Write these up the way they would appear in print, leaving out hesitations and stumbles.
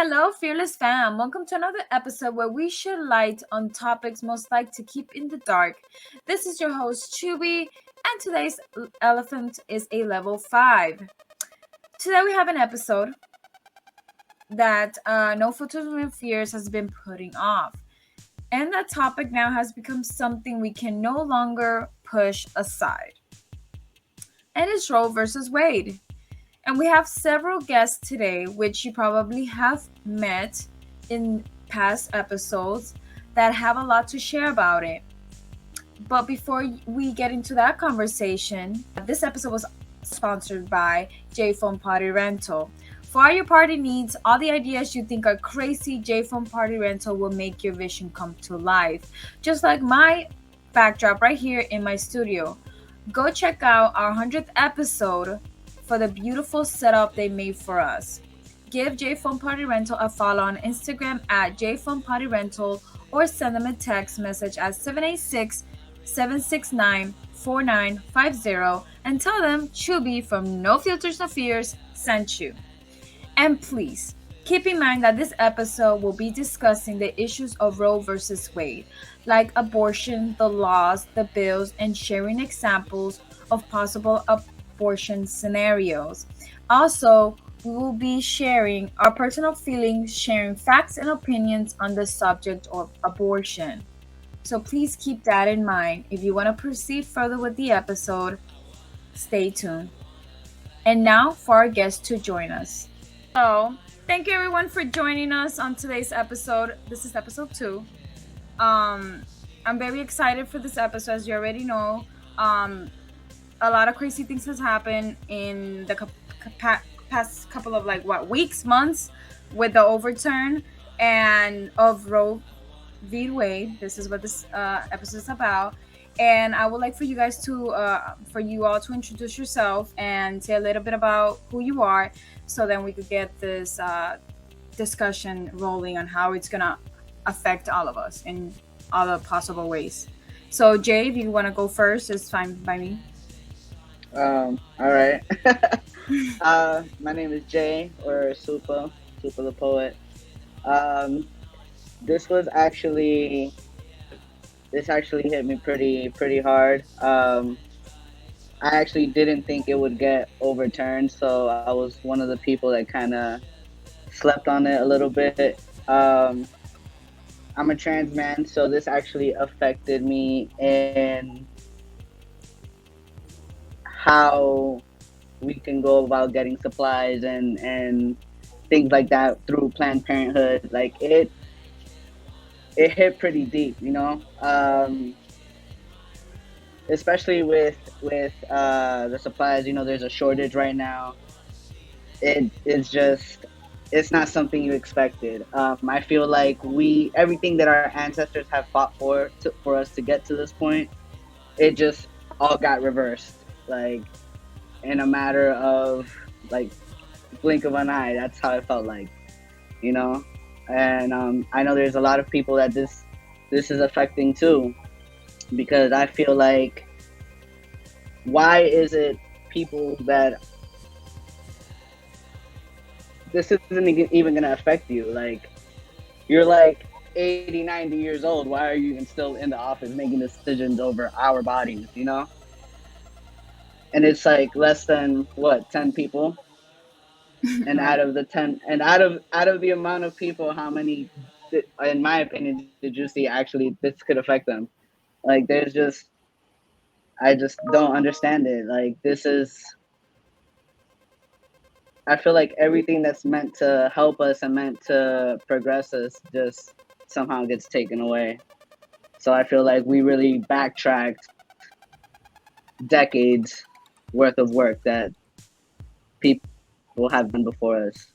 Hello, fearless fam. Welcome to another episode where we shed light on topics most like to keep in the dark. This is your host, Chubby, and today's elephant is a level 5. Today we have an episode that No Filters with Fears has been putting off. And that topic now has become something we can no longer push aside. And it's Roe vs. Wade. And we have several guests today, which you probably have met in past episodes, that have a lot to share about it. But before we get into that conversation, this episode was sponsored by J-Phone Party Rental. For all your party needs, all the ideas you think are crazy, J-Phone Party Rental will make your vision come to life. Just like my backdrop right here in my studio. Go check out our 100th episode for the beautiful setup they made for us. Give J-Phone Party Rental a follow on Instagram at J-Phone Party Rental or send them a text message at 786-769-4950 and tell them Chubby from No Filters No Fears sent you. And please, keep in mind that this episode will be discussing the issues of Roe vs. Wade, like abortion, the laws, the bills, and sharing examples of possible abortion scenarios. Also, we will be sharing our personal feelings, sharing facts and opinions on the subject of abortion. So please keep that in mind. If you want to proceed further with the episode, stay tuned. And now for our guests to join us. So, thank you everyone for joining us on today's episode. This is episode 2. I'm very excited for this episode, as you already know. A lot of crazy things has happened in the past couple of weeks, months, with the overturn and of Roe v. Wade. This is what this episode is about, and I would like for you guys to for you all to introduce yourself and say a little bit about who you are, so then we could get this discussion rolling on how it's gonna affect all of us in all the possible ways. So Jay, if you want to go first, it's fine by me. All right. My name is Jay, or Supa the Poet. This actually hit me pretty hard. I actually didn't think it would get overturned, so I was one of the people that kind of slept on it a little bit. I'm a trans man, so this actually affected me in how we can go about getting supplies and things like that through Planned Parenthood. Like it hit pretty deep, especially with the supplies. There's a shortage right now. It's not something you expected. I feel like everything that our ancestors have fought for us to get to this point, it just all got reversed. Like in a matter of blink of an eye. That's how it felt like, and I know there's a lot of people that this is affecting too, because I feel like, why is it people that this isn't even gonna affect you? Like, you're like 80, 90 years old. Why are you even still in the office making decisions over our bodies, And it's like less than 10 people. And out of the 10, and out of the amount of people, how many, in my opinion, did you see actually this could affect them? Like, I just don't understand it. Like, I feel like everything that's meant to help us and meant to progress us just somehow gets taken away. So I feel like we really backtracked decades worth of work that people have done before us,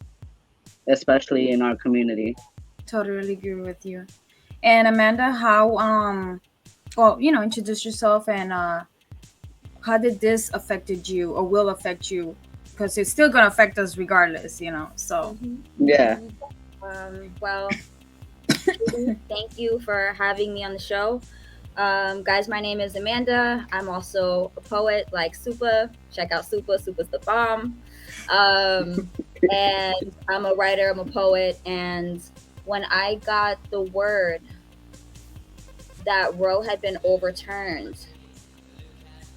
especially in our community. Totally agree with you. And Amanda, how introduce yourself, and how did this affected you or will affect you? Because it's still gonna affect us regardless, So Yeah. Well, thank you for having me on the show. Guys, my name is Amanda. I'm also a poet like Supa. Check out Supa. Supa's the bomb. and I'm a writer, I'm a poet. And when I got the word that Roe had been overturned,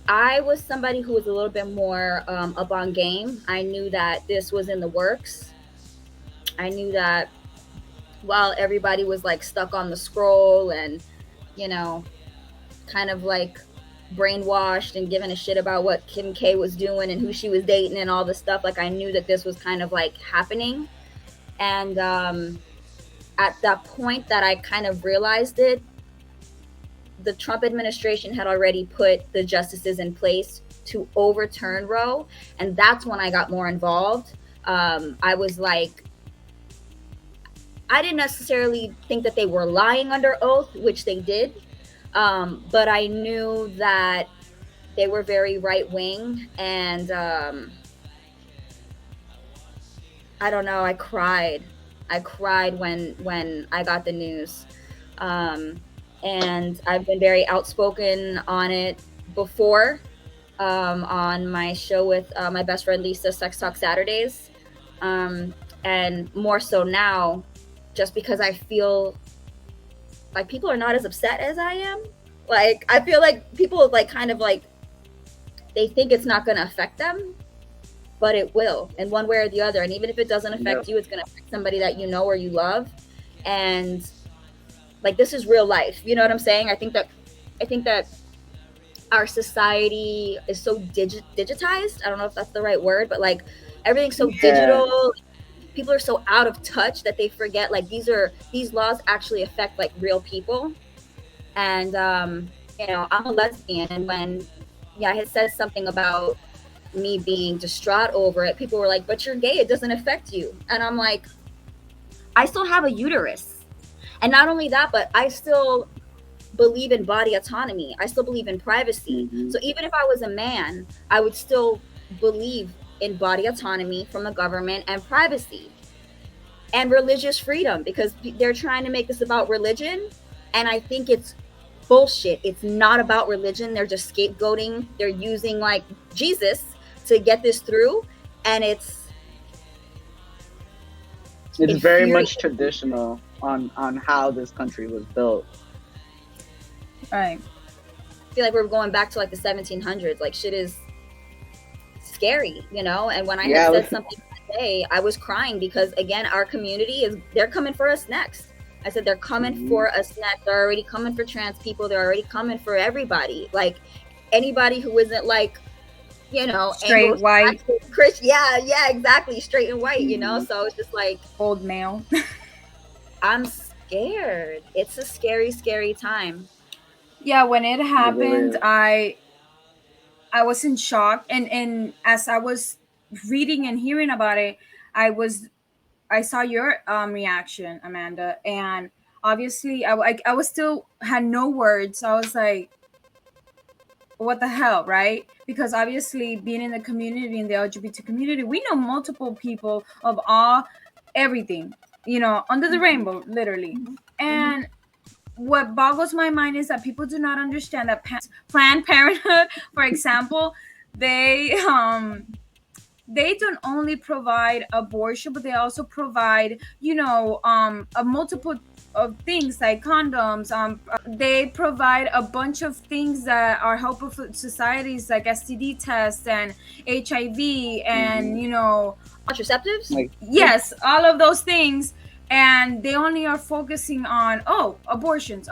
I was somebody who was a little bit more up on game. I knew that this was in the works. I knew that while everybody was like stuck on the scroll and, you know, kind of like brainwashed and giving a shit about what Kim K was doing and who she was dating and all this stuff, like I knew that this was kind of like happening. And at that point that I kind of realized it, the Trump administration had already put the justices in place to overturn Roe. And that's when I got more involved. I was like, I didn't necessarily think that they were lying under oath, which they did. But I knew that they were very right wing. And I don't know, I cried. I cried when I got the news. And I've been very outspoken on it before, on my show with my best friend Lisa, Sex Talk Saturdays, and more so now, just because I feel like people are not as upset as I am. Like I feel like people like kind of like they think it's not going to affect them, but it will in one way or the other. And even if it doesn't affect you, it's going to affect somebody that you know or you love. And like this is real life, you know what I'm saying? I think that our society is so digitized. I don't know if that's the right word, but like everything's so digital. People are so out of touch that they forget like these laws actually affect like real people. And you know, I'm a lesbian, and when I had said something about me being distraught over it, people were like, but you're gay, it doesn't affect you. And I'm like, I still have a uterus. And not only that, but I still believe in body autonomy. I still believe in privacy. Mm-hmm. So even if I was a man, I would still believe in body autonomy from the government and privacy and religious freedom, because they're trying to make this about religion. And I think it's bullshit. It's not about religion. They're just scapegoating. They're using like Jesus to get this through. And it's very much traditional on how this country was built. Right. I feel like we're going back to like the 1700s. Like shit is scary, you know? And when I had said something today, I was crying because again, our community they're coming for us next. I said, they're coming for us next. They're already coming for trans people. They're already coming for everybody. Like anybody who isn't like, you know, straight white. Yeah, exactly. Straight and white, you know? So it's just like old male. I'm scared. It's a scary, scary time. Yeah, when it happened, I was in shock, and as I was reading and hearing about it, I saw your reaction, Amanda, and obviously I was still had no words. I was like, what the hell, right? Because obviously being in the community, in the LGBT community, we know multiple people of all everything, you know, under the rainbow, literally. And what boggles my mind is that people do not understand that Planned Parenthood, for example, they don't only provide abortion, but they also provide, you know, a multiple of things like condoms. They provide a bunch of things that are helpful for societies, like STD tests and HIV and, you know, contraceptives. Yes, all of those things. And they only are focusing on abortion,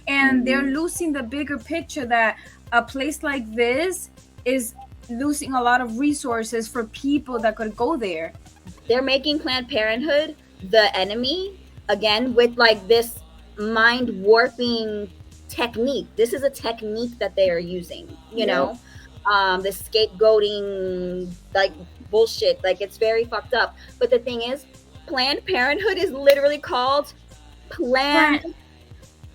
and they're losing the bigger picture that a place like this is losing a lot of resources for people that could go there. They're making Planned Parenthood the enemy again with like this mind warping technique. This is a technique that they are using, you know, the scapegoating like bullshit. Like it's very fucked up. But the thing is, Planned Parenthood is literally called Planned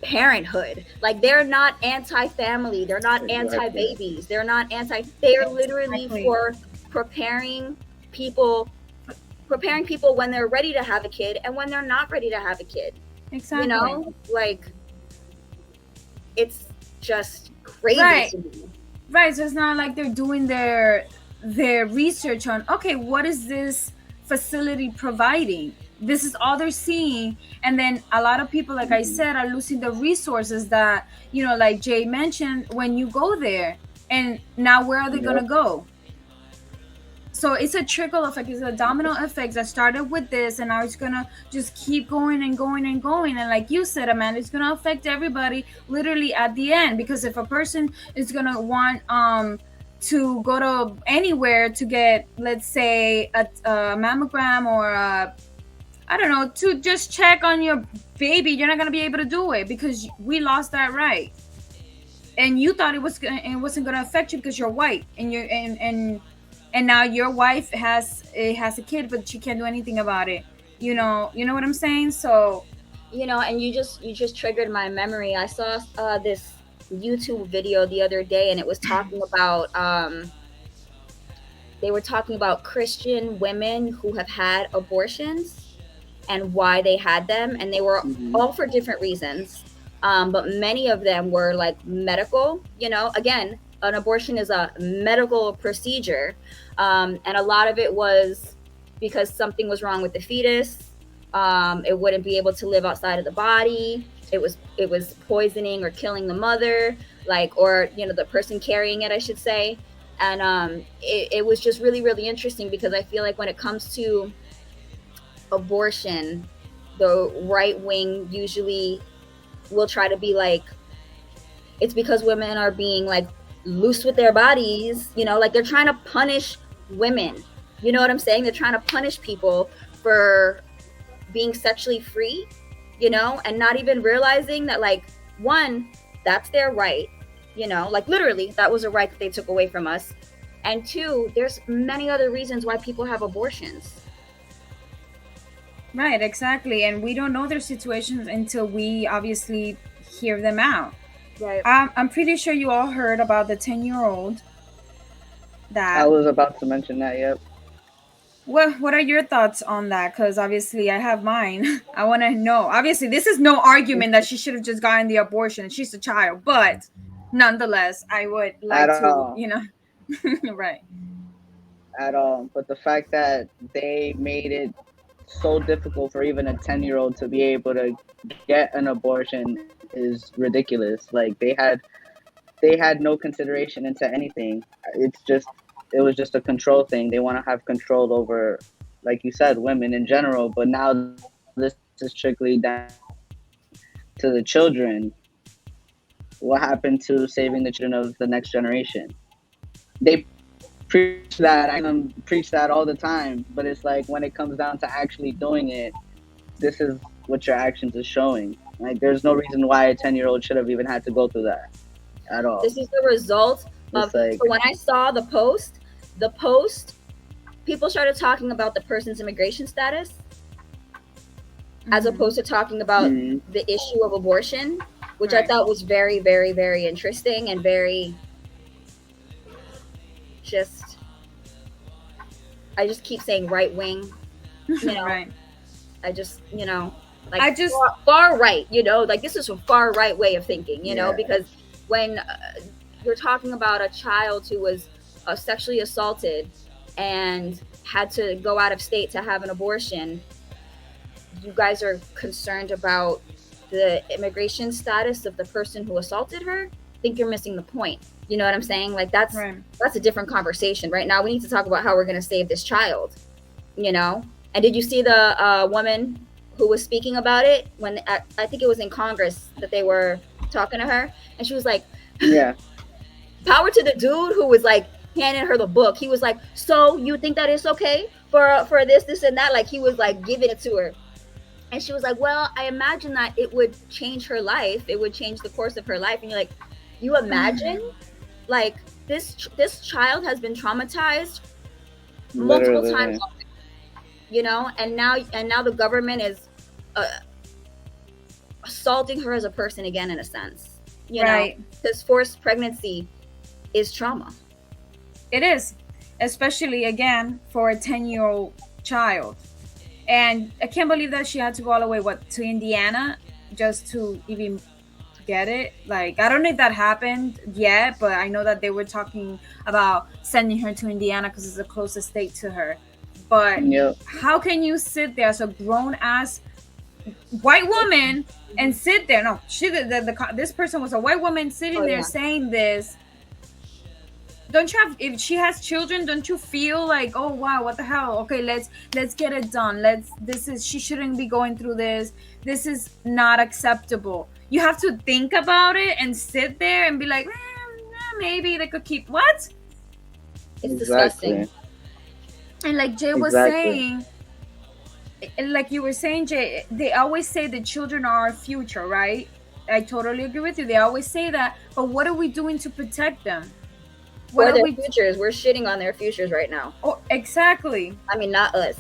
Parenthood. Like they're not anti-family, they're not anti-babies, they're not they're literally for preparing people when they're ready to have a kid and when they're not ready to have a kid. Exactly. You know, like it's just crazy to me. Right. So it's not like they're doing their their research on, okay, what is this facility providing? This is all they're seeing. And then a lot of people, like I said, are losing the resources that, like Jay mentioned, when you go there. And now where are they going to go? So it's a trickle effect. It's a domino effect that started with this, and now it's gonna just keep going and going and going. And like you said, Amanda, it's gonna affect everybody literally at the end. Because if a person is gonna want to go to anywhere to get, let's say, a mammogram or I don't know, to just check on your baby, you're not gonna be able to do it because we lost that right. And you thought it wasn't gonna affect you because you're white, and you're and now your wife has a kid, but she can't do anything about it. You know what I'm saying? So, and you just triggered my memory. I saw this YouTube video the other day, and it was talking about they were talking about Christian women who have had abortions and why they had them, and they were all for different reasons. But many of them were like medical. Again, an abortion is a medical procedure, and a lot of it was because something was wrong with the fetus. It wouldn't be able to live outside of the body. It was poisoning or killing the mother, or the person carrying it, I should say. And it was just really, really interesting because I feel like when it comes to abortion, the right wing usually will try to be like, it's because women are being like loose with their bodies, like they're trying to punish women. You know what I'm saying? They're trying to punish people for being sexually free, and not even realizing that, like, one, that's their right, like literally that was a right that they took away from us. And two, there's many other reasons why people have abortions. Right, exactly. And we don't know their situations until we obviously hear them out. Right. I'm pretty sure you all heard about the 10-year-old that I was about to mention that. Yep. What are your thoughts on that? Because obviously I have mine. I want to know. Obviously, this is no argument that she should have just gotten the abortion. She's a child, but nonetheless, I would like to, right. At all. But the fact that they made it so difficult for even a 10-year-old to be able to get an abortion is ridiculous. Like they had no consideration into anything. It was just a control thing. They want to have control over, like you said, women in general. But now this is strictly down to the children. What happened to saving the children of the next generation? They preach that. I can preach that all the time. But it's like when it comes down to actually doing it, this is what your actions is showing. Like there's no reason why a 10-year-old should have even had to go through that at all. This is the result of, so when I saw the post, people started talking about the person's immigration status as opposed to talking about the issue of abortion, which I thought was very, very, very interesting and very I just keep saying right wing, Right. I just, far right, like this is a far right way of thinking, because when you're talking about a child who was sexually assaulted and had to go out of state to have an abortion, you guys are concerned about the immigration status of the person who assaulted her. I think you're missing the point. You know what I'm saying? Like that's a different conversation. Right now we need to talk about how we're going to save this child, And did you see the woman who was speaking about it when I think it was in Congress that they were talking to her, and she was like, yeah, power to the dude who was like handing her the book. He was like, so you think that it's okay for this and that? Like he was like giving it to her. And she was like, well, I imagine that it would change her life. It would change the course of her life. And you're like, you imagine? Like this child has been traumatized multiple times, and now the government is assaulting her as a person again, in a sense, know, because forced pregnancy is trauma. It is, especially again for a 10-year-old child. And I can't believe that she had to go all the way to Indiana just to even get it. Like, I don't know if that happened yet, but I know that they were talking about sending her to Indiana because it's the closest state to her. But Yep. how can you sit there as a grown ass white woman and sit there? No, this person was a white woman sitting there saying this. Don't you have, if she has children, don't you feel like, oh wow, what the hell? Okay, let's get it done. She shouldn't be going through this. This is not acceptable. You have to think about it and sit there and be like, maybe they could keep what? It's disgusting. And like Jay was saying, like you were saying, Jay, they always say the children are our future, right? I totally agree with you. They always say that, but what are we doing to protect them? What are their futures? We're shitting on their futures right now. Oh, exactly. I mean, not us.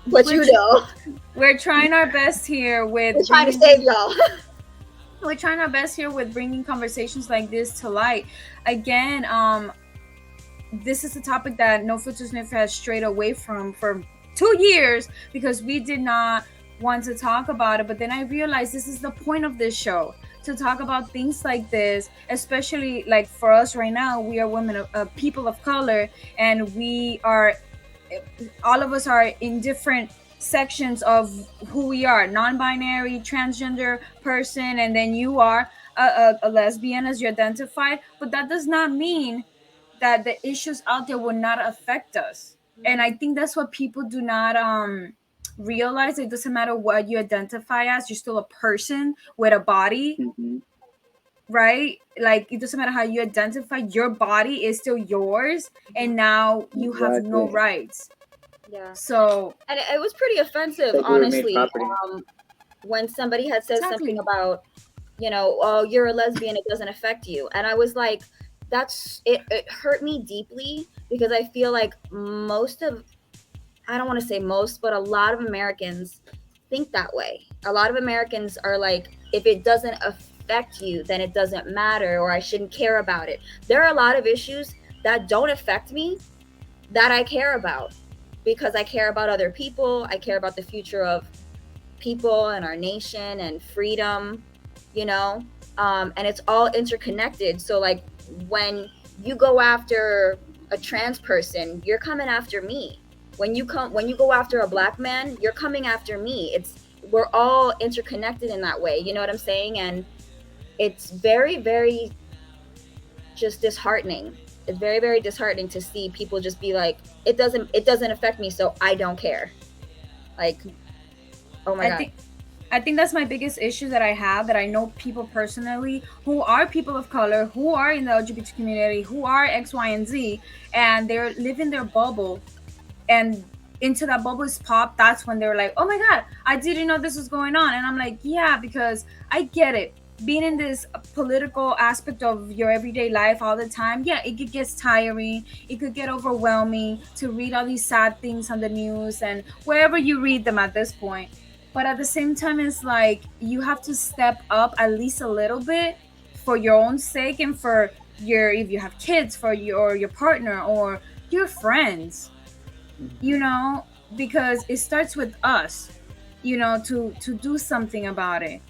But you know. We're trying our best here with... We're trying to save y'all. We're trying our best here with bringing conversations like this to light. Again, this is a topic that No Filter Sniff has strayed away from for 2 years because we did not want to talk about it. But then I realized this is the point of this show, to talk about things like this, especially like for us right now. We are women of people of color, and we are, all of us are in different sections of who we are: non-binary, transgender person, and then you are a lesbian as you identify. But that does not mean that the issues out there will not affect us. And I think that's what people do not realize. It doesn't matter what you identify as, you're still a person with a body. Right? Like, it doesn't matter how you identify, your body is still yours, and now you have no rights. Yeah. So, and it was pretty offensive, honestly, when somebody had said something about, you know, oh, you're a lesbian, it doesn't affect you. And I was like, it hurt me deeply, because I feel like I don't want to say most, but a lot of Americans think that way. A lot of Americans are like, if it doesn't affect you, then it doesn't matter, or I shouldn't care about it. There are a lot of issues that don't affect me that I care about, because I care about other people. I care about the future of people and our nation and freedom, you know, and it's all interconnected. So like, when you go after a trans person, you're coming after me. When you go after a black man, you're coming after me. We're all interconnected in that way. You know what I'm saying? And it's very, very just disheartening. It's very, very disheartening to see people just be like, it doesn't affect me, so I don't care. Like, oh my God. I think that's my biggest issue that I have, that I know people personally who are people of color, who are in the LGBT community, who are X, Y, and Z, and they're living their bubble, and into that bubble is popped. That's when they're like, oh my God, I didn't know this was going on. And I'm like, yeah, because I get it. Being in this political aspect of your everyday life all the time, yeah, it gets tiring. It could get overwhelming to read all these sad things on the news and wherever you read them at this point. But at the same time, it's like, you have to step up at least a little bit for your own sake, and for if you have kids, for your partner or your friends, you know, because it starts with us, you know, to do something about it.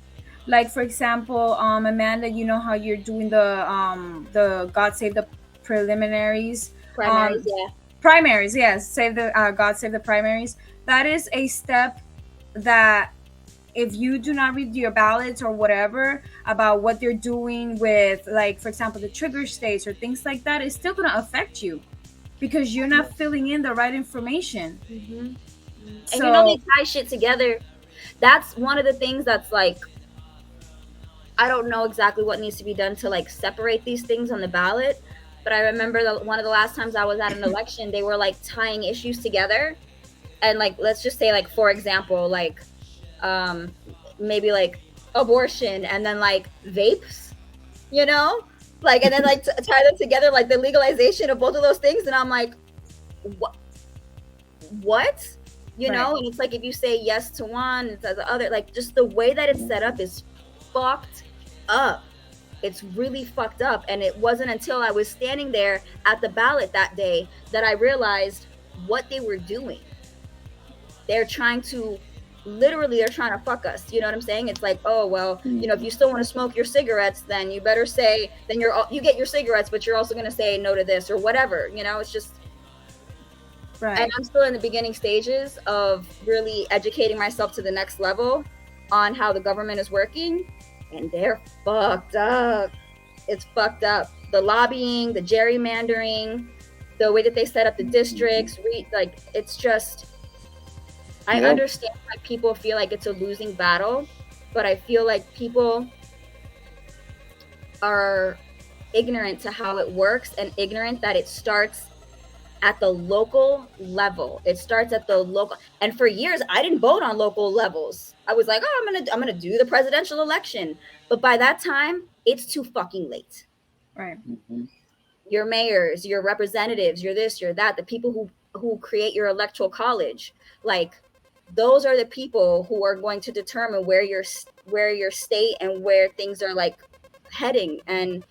Like, for example, Amanda, you know how you're doing the God Save the Primaries, yes, save the God Save the Primaries. That is a step that, if you do not read your ballots or whatever about what they're doing with, like, for example, the trigger states or things like that, it's still going to affect you because you're not filling in the right information. And you know, they tie shit together. That's one of the things that's like, I don't know exactly what needs to be done to like separate these things on the ballot, but I remember one of the last times I was at an election, they were like tying issues together. And like, let's just say, like, for example, like maybe like abortion, and then like vapes, you know, like, and then like tie them together, like the legalization of both of those things. And I'm like, what, you know? And it's like, if you say yes to one, it's the other, like, just the way that it's set up is fucked up. It's really fucked up. And it wasn't until I was standing there at the ballot that day that I realized what they were doing. They're trying to literally they're trying to fuck us. You know what I'm saying? It's like, oh well, you know, if Mhm. you still want to smoke your cigarettes, then you better say, then you get your cigarettes, but you're also going to say no to this or whatever. You know, it's just, and Right. I'm still in the beginning stages of really educating myself to the next level on how the government is working, and they're fucked up. It's fucked up. The lobbying, the gerrymandering, the way that they set up the Mhm. districts, like it's just, I Yep. understand why people feel like it's a losing battle, but I feel like people are ignorant to how it works and ignorant that it starts at the local level. It starts at the local, and for years I didn't vote on local levels. I was like, oh, I'm gonna do the presidential election, but by that time, it's too fucking late. Right. Mhm. Your mayors, your representatives, your this, your that, the people who create your electoral college, like those are the people who are going to determine where your state and where things are like heading. And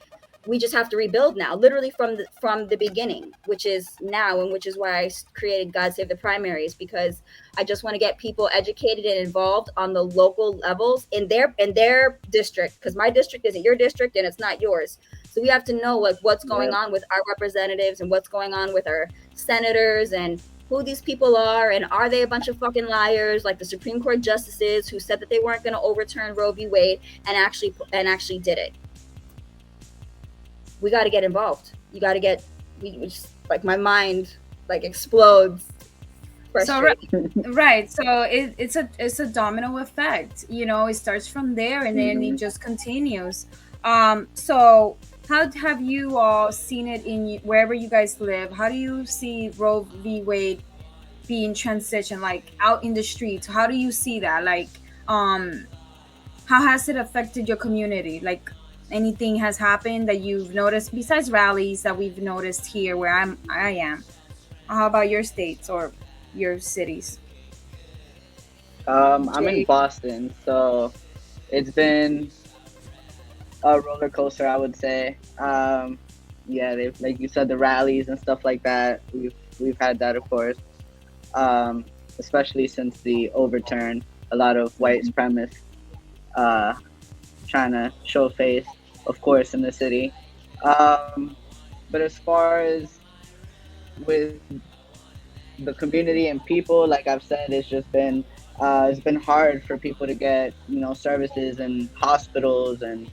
we just have to rebuild now, literally from the beginning, which is now, and which is why I created God Save the Primaries, because I just want to get people educated and involved on the local levels in their district, because my district isn't your district and it's not yours. So we have to know like what's going Yep. on with our representatives and what's going on with our senators, and who these people are, and are they a bunch of fucking liars like the Supreme Court justices who said that they weren't going to overturn Roe v. Wade and actually did it. We got to get involved. You got to get, we just, like my mind like explodes, So frustrated. right. So it's a domino effect. You know, it starts from there and then it Mhm. just continues. So how have you all seen it wherever you guys live? How do you see Roe v. Wade being transitioned, like out in the streets? How do you see that? Like, um, how has it affected your community? Like, anything has happened that you've noticed besides rallies that we've noticed here where I am? How about your states or your cities? I'm in Jay, Boston, so it's been a roller coaster, I would say. Yeah, they've, like you said, the rallies and stuff like that. We've had that, of course. Um, Especially since the overturn, a lot of white Mhm. supremacists uh, trying to show face, of course, in the city. Um, but as far as with the community and people, like I've said, it's been hard for people to get services and hospitals and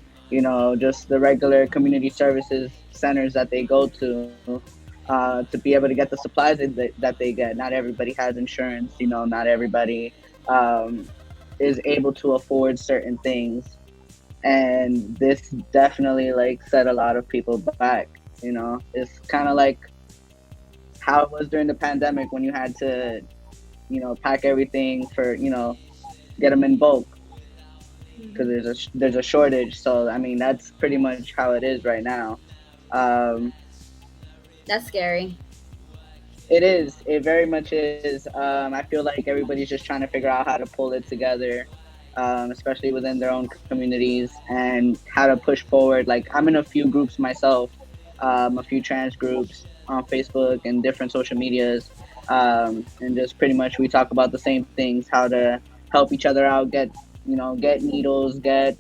just the regular community services centers that they go to be able to get the supplies that they get. Not everybody has insurance. Not everybody um, is able to afford certain things, and this definitely like set a lot of people back. It's kind of like how it was during the pandemic when you had to, pack everything for, get them in bulk because mm-hmm. there's a shortage. So I mean, that's pretty much how it is right now. Um, That's scary. it is. It very much is. I feel like everybody's just trying to figure out how to pull it together, especially within their own communities, and how to push forward. Like I'm in a few groups myself, a few trans groups on Facebook and different social medias, and just pretty much we talk about the same things: how to help each other out, get needles, get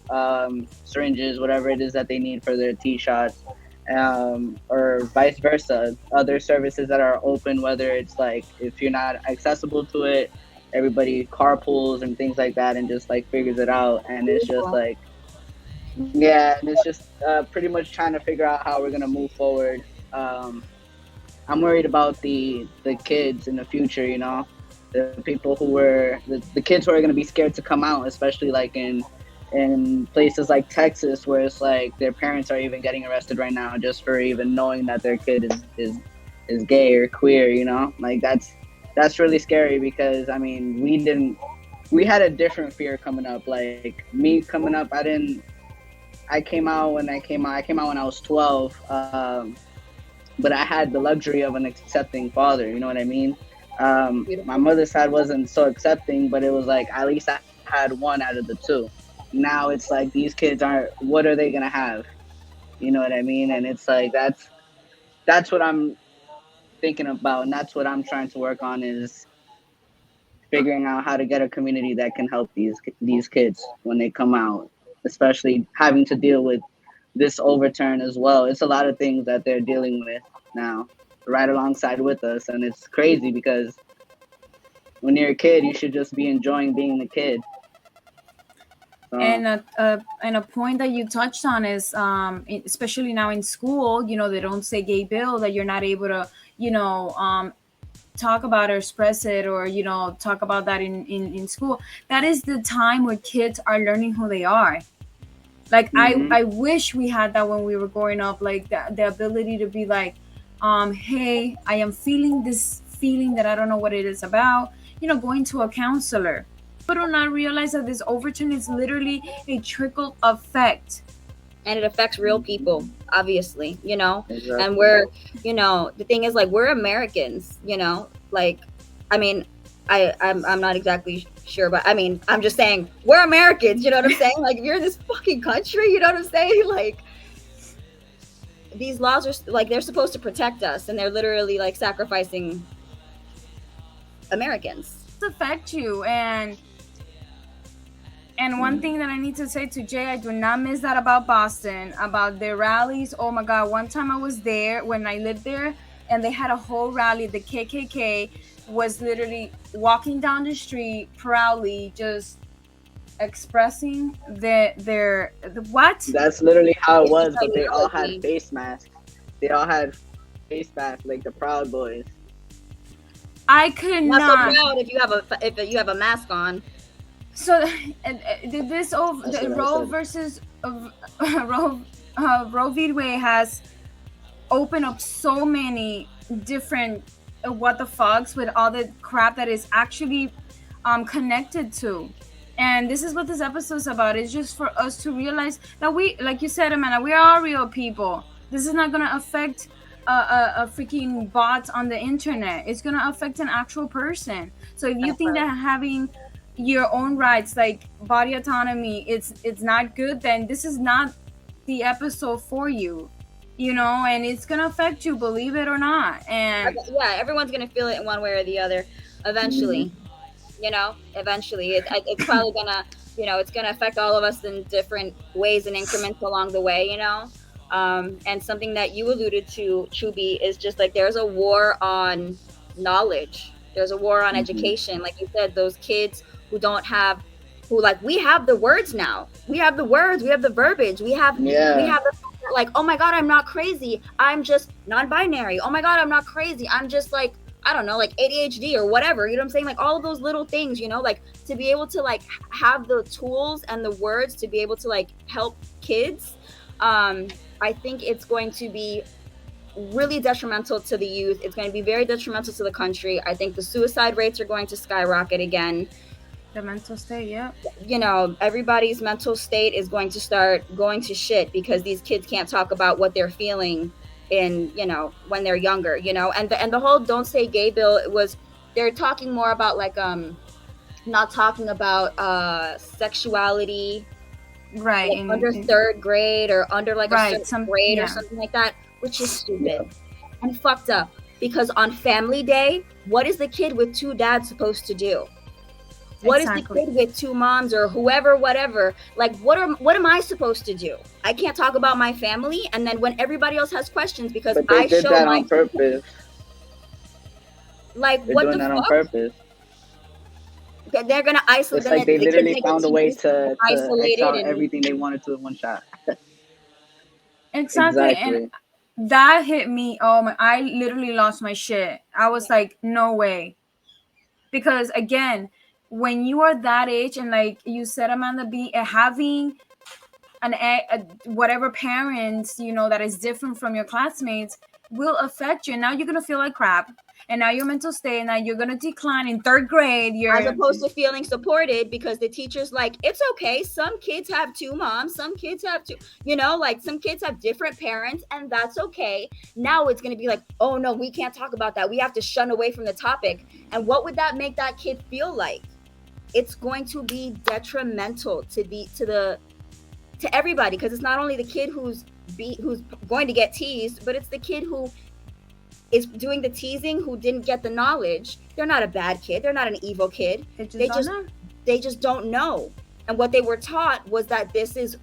syringes, whatever it is that they need for their T shots, or vice versa. Other services that are open, whether it's like if you're not accessible to it, everybody carpools and things like that, and just like figures it out. And it's just Beautiful. like, yeah, and it's just pretty much trying to figure out how we're gonna move forward. Um, I'm worried about the kids in the future. The people who were the kids who are going to be scared to come out, especially like in places like Texas, where it's like their parents are even getting arrested right now just for even knowing that their kid is gay or queer. Like that's really scary because I mean we had a different fear coming up. Like me coming up, I came out when I came out. I came out when I was 12. But I had the luxury of an accepting father. You know what I mean? My Beautiful. mother's side wasn't so accepting, but it was like at least I had one out of the two. Now it's like these kids aren't. What are they gonna have? You know what I mean? And it's like that's what I'm thinking about, and that's what I'm trying to work on is figuring out how to get a community that can help these kids when they come out, especially having to deal with this overturn as well. It's a lot of things that they're dealing with now, right alongside with us, and it's crazy because when you're a kid, you should just be enjoying being the kid. And a point that you touched on is, especially now in school, they don't say gay bill, that you're not able to, talk about or express it, or talk about that in school. That is the time where kids are learning who they are. Like, I wish we had that when we were growing up, like the ability to be like, hey, I am feeling this feeling that I don't know what it is about, going to a counselor. People do not realize that this overturn is literally a trickle effect. And it affects real people, obviously, Exactly. and we're, the thing is, like, we're Americans, like, I mean, I'm not exactly sure, but I mean, I'm just saying we're Americans, you know what I'm saying? Like, if you're in this fucking country, you know what I'm saying? Like, these laws are like, they're supposed to protect us, and they're literally like sacrificing Americans. Affect you. And one thing that I need to say to Jay, I do not miss that about Boston, about their rallies. Oh my God, one time I was there when I lived there, and they had a whole rally. The KKK was literally walking down the street proudly, just expressing the what? That's literally how it was, but they all had face masks. They all had face masks, like the Proud Boys. I could not. Not so proud if you have a mask on. So this the Roe versus Roe v. Wade has opened up so many different what the fucks with all the crap that is actually connected to. And this is what this episode is about. It's just for us to realize that we, like you said, Amanda, we are real people. This is not going to affect a freaking bot on the internet. It's going to affect an actual person. So if you think that having your own rights, like body autonomy, it's not good, then this is not the episode for you. And it's going to affect you, believe it or not. And yeah, everyone's going to feel it in one way or the other eventually. Eventually it's probably gonna, it's gonna affect all of us in different ways and increments along the way, and something that you alluded to, Chubi, is just like there's a war on knowledge. There's a war on education. Like you said, those kids who like, we have the words now. We have the words, we have the verbiage, we have the, like, oh my God, I'm not crazy, I'm just non-binary. Oh my God, I'm not crazy, I'm just like, I don't know, like ADHD or whatever, you know what I'm saying? Like all of those little things, like to be able to like have the tools and the words to be able to like help kids. I think it's going to be really detrimental to the youth. It's going to be very detrimental to the country. I think the suicide rates are going to skyrocket again. The mental state, yeah. Everybody's mental state is going to start going to shit because these kids can't talk about what they're feeling in, when they're younger, and the whole don't say gay bill, they're talking more about like not talking about sexuality, right, like under third grade or under like a certain grade or something like that, which is stupid and fucked up. Because on Family Day, what is the kid with two dads supposed to do? What is the kid with two moms or whoever, whatever? Like, what am I supposed to do? I can't talk about my family, and then when everybody else has questions because I did show that my on purpose. Like, they're what doing the that fuck? on purpose. They're gonna isolate. It's like they literally found a way to isolate exile everything they wanted to in one shot. Exactly. And that hit me. Oh my! I literally lost my shit. I was like, no way, because again, when you are that age and like you said, Amanda, having whatever parents that is different from your classmates will affect you. Now you're gonna feel like crap, and now your mental state, and now you're gonna decline in third grade. As opposed to feeling supported because the teacher's like, it's okay. Some kids have two moms. Some kids have two. Like some kids have different parents, and that's okay. Now it's gonna be like, oh no, we can't talk about that. We have to shun away from the topic. And what would that make that kid feel like? It's going to be detrimental to everybody, because it's not only the kid who's going to get teased, but it's the kid who is doing the teasing who didn't get the knowledge. They're not a bad kid. They're not an evil kid. They just don't know. They just don't know. And what they were taught was that this is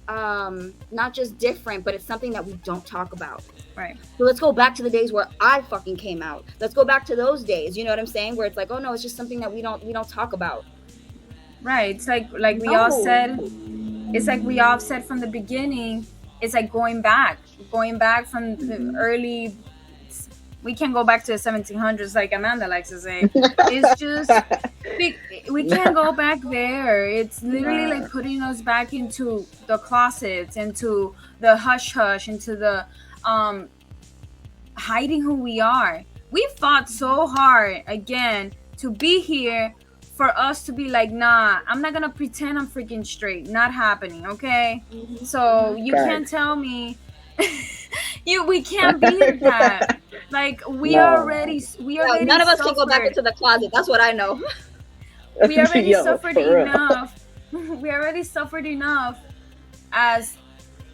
not just different, but it's something that we don't talk about. Right. So let's go back to the days where I fucking came out. Let's go back to those days. You know what I'm saying? Where it's like, oh no, it's just something that we don't talk about. Right. It's like we all said. It's like we all said from the beginning. It's like going back from the early. We can't go back to the 1700s like Amanda likes to say. It's just we can't go back there. It's literally like putting us back into the closets, into the hush hush, into the hiding who we are. We fought so hard again to be here, for us to be like, nah, I'm not gonna pretend I'm freaking straight. Not happening, okay? So you can't tell me we can't be like that. Like we already none of us can go back into the closet. That's what I know. We already suffered enough. We already suffered enough as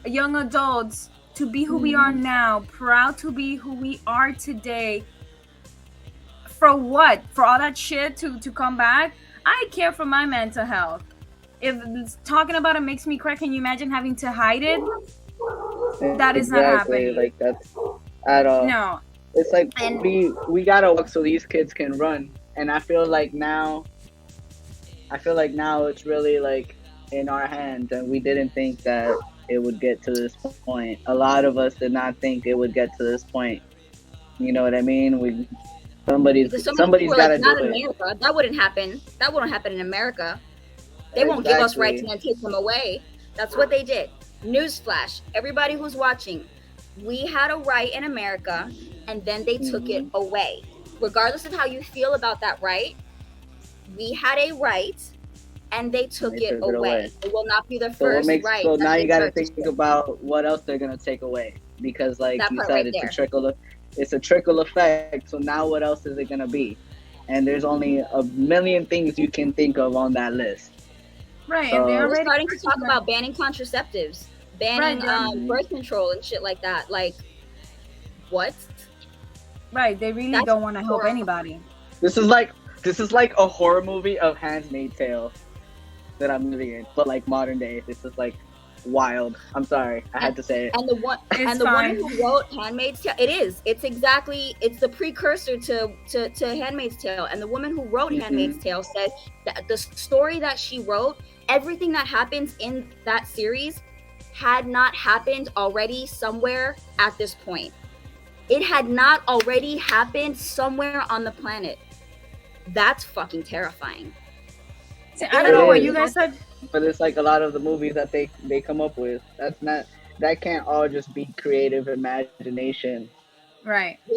young adults to be who we are now, proud to be who we are today. For what? For all that shit to come back? I care for my mental health. If talking about it makes me cry, can you imagine having to hide it? That is not happening. Like that's at all. No. It's like we gotta walk so these kids can run. And I feel like now it's really like in our hands, and we didn't think that it would get to this point. A lot of us did not think it would get to this point. You know what I mean? Somebody's got to do it. America. That wouldn't happen. That wouldn't happen in America. They won't give us rights and then take them away. That's what they did. Newsflash, everybody who's watching, we had a right in America, and then they took it away. Regardless of how you feel about that right, we had a right, and they took it away. It will not be the first right. So now you got to think about what else they're going to take away, because like you said, it's a trickle effect. So now what else is it going to be? And there's only a million things you can think of on that list. Right. So, and they're already starting to talk about banning contraceptives, banning birth control and shit like that. Like, what? Right. They really don't want to help anybody. This is like a horror movie of Handmaid's Tale that I'm living in, but like modern day. This is like wild. I'm sorry, I had to say it. And the one who wrote Handmaid's Tale, it's the precursor to Handmaid's Tale. And the woman who wrote Handmaid's Tale said that the story that she wrote, everything that happens in that series had not happened already somewhere at this point. It had not already happened somewhere on the planet. That's fucking terrifying. See, I don't know what you guys said. But it's like a lot of the movies that they come up with. That can't all just be creative imagination. Right. I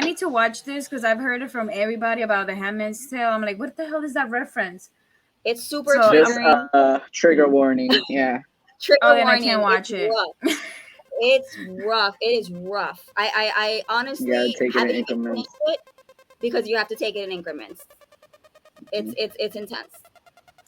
need to watch this because I've heard it from everybody about the Handmaid's Tale. I'm like, what the hell is that reference? It's super triggering. Just trigger warning. Yeah. Trigger warning. I can't watch it. It's rough. It is rough. I honestly haven't even finished it because you have to take it in increments. It's intense.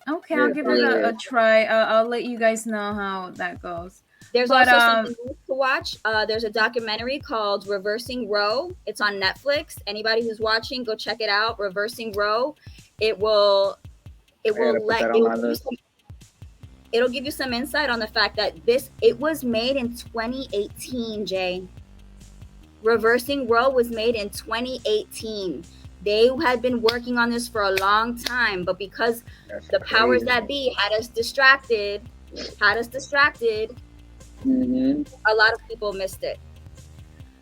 Okay, I'll give it a try. I'll let you guys know how that goes. There's also something to watch. There's a documentary called Reversing Roe. It's on Netflix. Anybody who's watching, go check it out. Reversing Roe. It'll give you some insight on the fact that it was made in 2018, Jay. Reversing Roe was made in 2018. They had been working on this for a long time, but because the powers that be had us distracted, a lot of people missed it.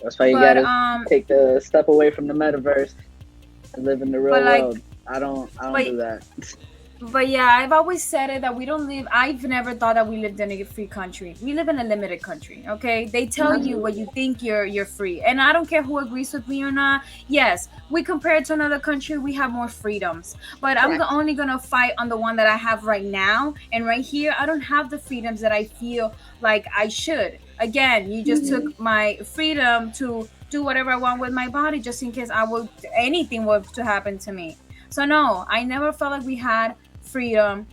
That's why you gotta take the step away from the metaverse and live in the real world. I don't do that. But yeah, I've always said it that I've never thought that we lived in a free country. We live in a limited country, okay? They tell you what you think you're free. And I don't care who agrees with me or not. Yes, we compare it to another country, we have more freedoms. But I'm only going to fight on the one that I have right now. And right here, I don't have the freedoms that I feel like I should. Again, you just took my freedom to do whatever I want with my body just in case anything were to happen to me. So no, I never felt like we had freedom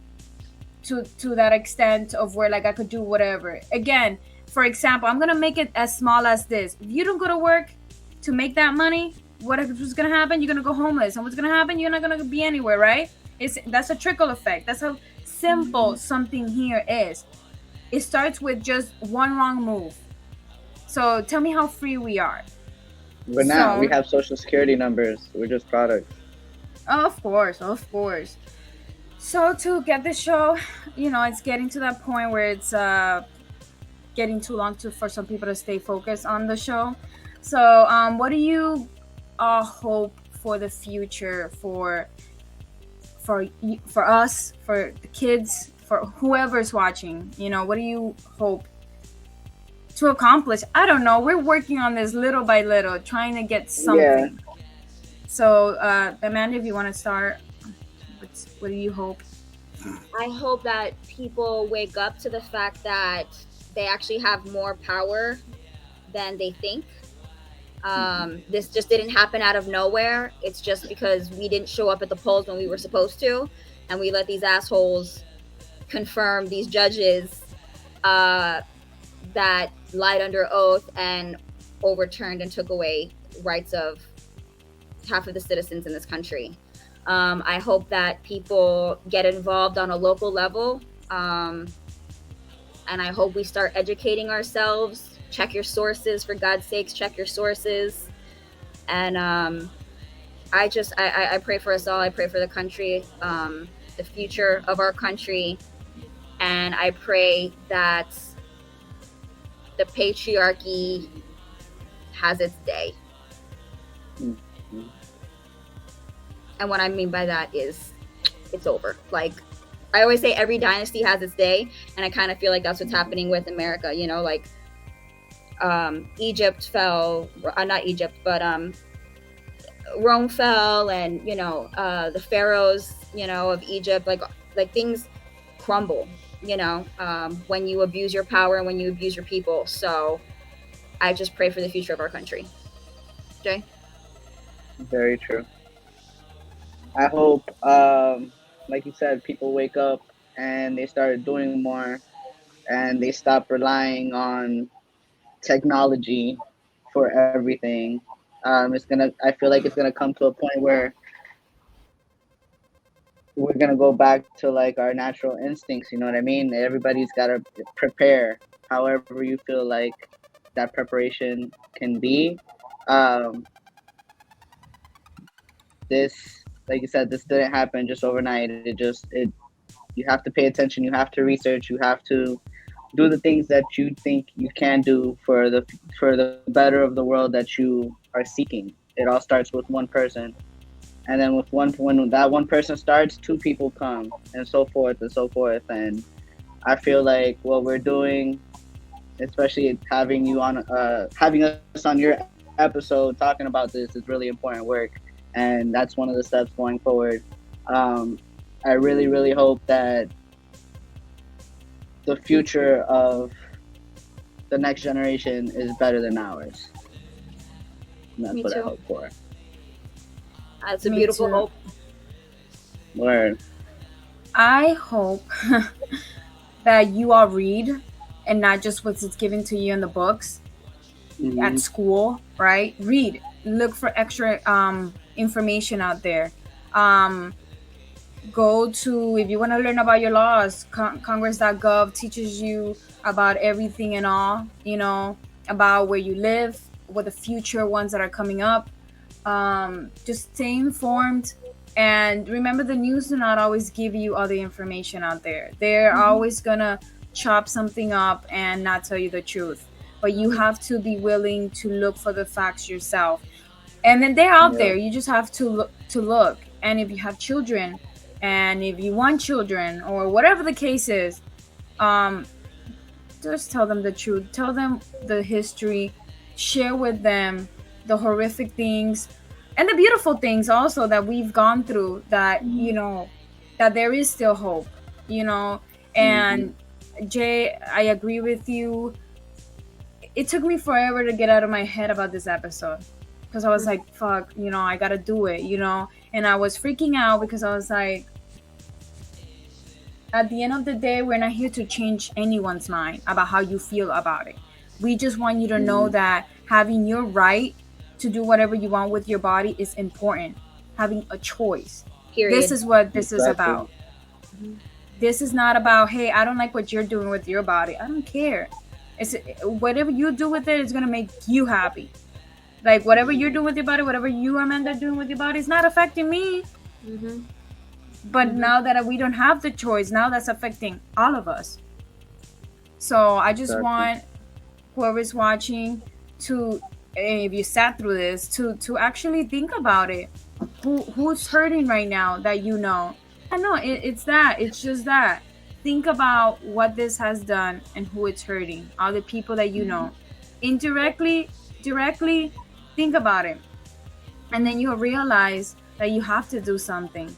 to that extent of where like I could do whatever. Again, for example, I'm gonna make it as small as this. If you don't go to work to make that money, what's gonna happen? You're gonna go homeless, and what's gonna happen? You're not gonna be anywhere, right? That's a trickle effect. That's how simple something here is. It starts with just one wrong move. So tell me how free we are. We're not. We So, have social security numbers. We're just products. of course, of course. So to get the show, it's getting to that point where it's getting too long for some people to stay focused on the show. So, what do you hope for the future for us, for the kids, for whoever's watching? What do you hope to accomplish? I don't know. We're working on this little by little, trying to get Yeah. something. So, Amanda, if you want to start, what do you hope? I hope that people wake up to the fact that they actually have more power than they think. This just didn't happen out of nowhere. It's just because we didn't show up at the polls when we were supposed to, and we let these assholes confirm, these judges that lied under oath and overturned and took away rights of half of the citizens in this country. I hope that people get involved on a local level, and I hope we start educating ourselves. Check your sources, for God's sakes, check your sources. And I pray for us all. I pray for the country, the future of our country, and I pray that the patriarchy has its day. Mm-hmm. And what I mean by that is it's over. Like, I always say every dynasty has its day, and I kind of feel like that's what's happening with America. Like Egypt fell, not Egypt, but Rome fell, and the pharaohs, of Egypt, like things crumble, when you abuse your power and when you abuse your people. So I just pray for the future of our country. Jay? Very true. I hope, like you said, people wake up and they start doing more, and they stop relying on technology for everything. I feel like it's gonna come to a point where we're gonna go back to like our natural instincts. You know what I mean? Everybody's gotta prepare, however you feel like that preparation can be. This, like you said, this didn't happen just overnight. You have to pay attention. You have to research. You have to do the things that you think you can do for the better of the world that you are seeking. It all starts with one person, and then when that one person starts, two people come, and so forth and so forth. And I feel like what we're doing, especially having us on your episode talking about this, is really important work, and that's one of the steps going forward. I really, really hope that the future of the next generation is better than ours. And that's Me what I too. hope for. That's a Me beautiful too. hope. Word. I hope that you all read, and not just what's given to you in the books at school, right? Read, look for extra information out there. Go to, if you want to learn about your laws, congress.gov teaches you about everything and all, about where you live, what the future ones that are coming up. Just stay informed, and remember, the news do not always give you all the information out there. They're always gonna chop something up and not tell you the truth, but you have to be willing to look for the facts yourself, and then they're out there. You just have to look. And if you have children, and if you want children, or whatever the case is, just tell them the truth. Tell them the history. Share with them the horrific things and the beautiful things also that we've gone through, that that there is still hope. And Jay, I agree with you. It took me forever to get out of my head about this episode, because I was like, fuck, I gotta do it, and I was freaking out because I was like, at the end of the day, we're not here to change anyone's mind about how you feel about it. We just want you to know Mhm. that having your right to do whatever you want with your body is important. Having a choice. This Period. is what this is Exactly. about. This is not about, hey, I don't like what you're doing with your body. I don't care. It's whatever you do with it is gonna make you happy. Like whatever you're doing with your body, whatever you, Amanda, are doing with your body is not affecting me. Mm-hmm. But now that we don't have the choice, now that's affecting all of us. So I just Exactly. want whoever's watching to, if you sat through this, to actually think about it. Who's hurting right now that you know? I know it's that. It's just that. Think about what this has done and who it's hurting. All the people that you know. Indirectly, directly, think about it, and then you'll realize that you have to do something,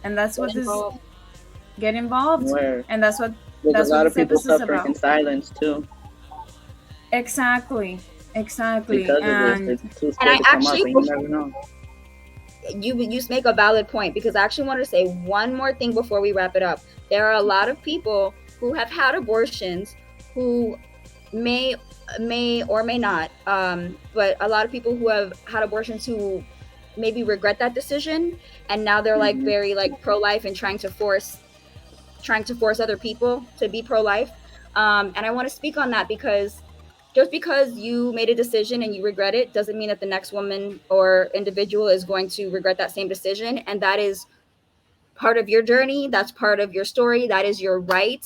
and that's what Get this, involved. get involved, Where and that's what there's a that's what lot of this people episode is suffering about. in silence too Exactly, exactly, because of this. and They're too And I scared to come up, actually, and you never know. you make a valid point, because I actually wanted to say one more thing before we wrap it up. There are a lot of people who have had abortions who may or may not, but a lot of people who have had abortions who maybe regret that decision, and now they're like Mhm. very like pro-life and trying to force other people to be pro-life. And I want to speak on that, because just because you made a decision and you regret it doesn't mean that the next woman or individual is going to regret that same decision. And that is part of your journey. That's part of your story. That is your right.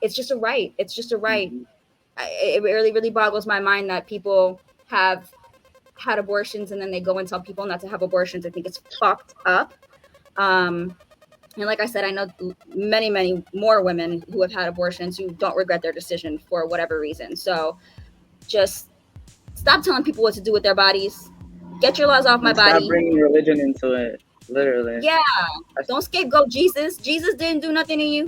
It's just a right. It's just a right. Mhm. It really, really boggles my mind that people have had abortions and then they go and tell people not to have abortions. I think it's fucked up. Um, and like I said, I know many, many more women who have had abortions who don't regret their decision for whatever reason. So just stop telling people what to do with their bodies. Get your laws off my And stop body. bringing religion into it. Literally. Yeah. I s- Don't scapegoat Jesus. Jesus didn't do nothing to you.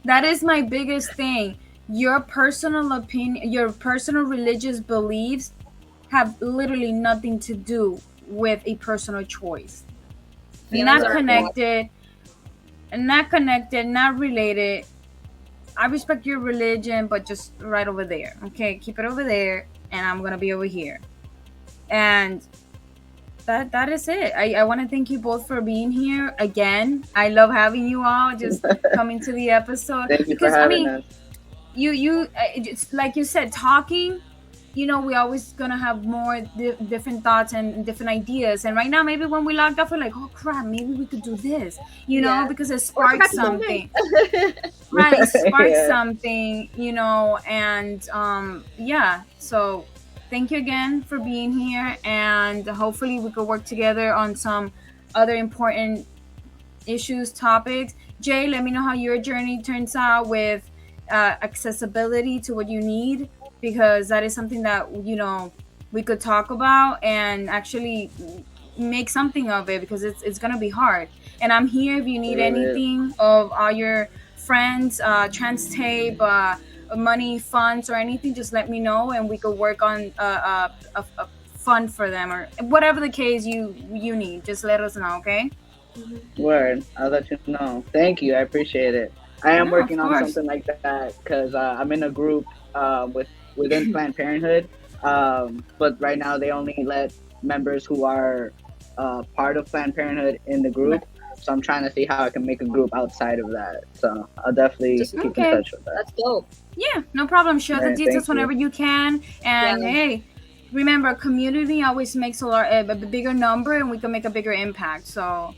that is my biggest thing. Your personal opinion, your personal religious beliefs have literally nothing to do with a personal choice. Feelings Not are involved. connected, not connected, not related. I respect your religion, but just right over there. Okay, keep it over there, and I'm gonna be over here. And that is it. I want to thank you both for being here again. I love having you all just coming to the episode Thank you for because I having mean, us. you it's like you said, talking, you know, we always gonna have more different thoughts and different ideas, and right now maybe when we logged off we're like, oh crap, maybe we could do this, you know, Yeah. because it Or sparked forgot the same thing. something. Right, it sparked Yeah. something, you know, and yeah, so thank you again for being here, and hopefully we could work together on some other important issues, topics. Jay, let me know how your journey turns out with accessibility to what you need, because that is something that, you know, we could talk about and actually make something of it, because it's gonna be hard. And I'm here if you It need really is. anything of all your friends, trans tape, money, funds, or anything. Just let me know, and we could work on a fund for them, or whatever the case you need. Just let us know, okay? Word. I'll let you know. Thank you. I appreciate it. I am No, of working on course. something like that because I'm in a group within Planned Parenthood. But right now they only let members who are part of Planned Parenthood in the group. So I'm trying to see how I can make a group outside of that. So I'll definitely Just keep in Okay. touch with that. that's dope. Yeah, no problem. Share the Right, details thank you. whenever you can. Yeah. And hey, remember, community always makes a bigger number, and we can make a bigger impact. So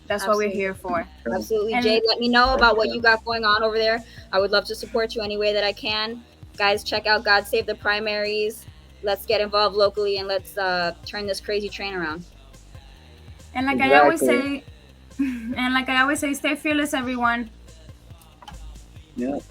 that's what we're Absolutely. here for. Absolutely. Jay, And let me know That's about what true. you got going on over there. I would love to support you any way that I can. Guys, check out God Save the Primaries. Let's get involved locally and let's turn this crazy train around. like I always Exactly. say, and like I always say, stay fearless, everyone. Yep.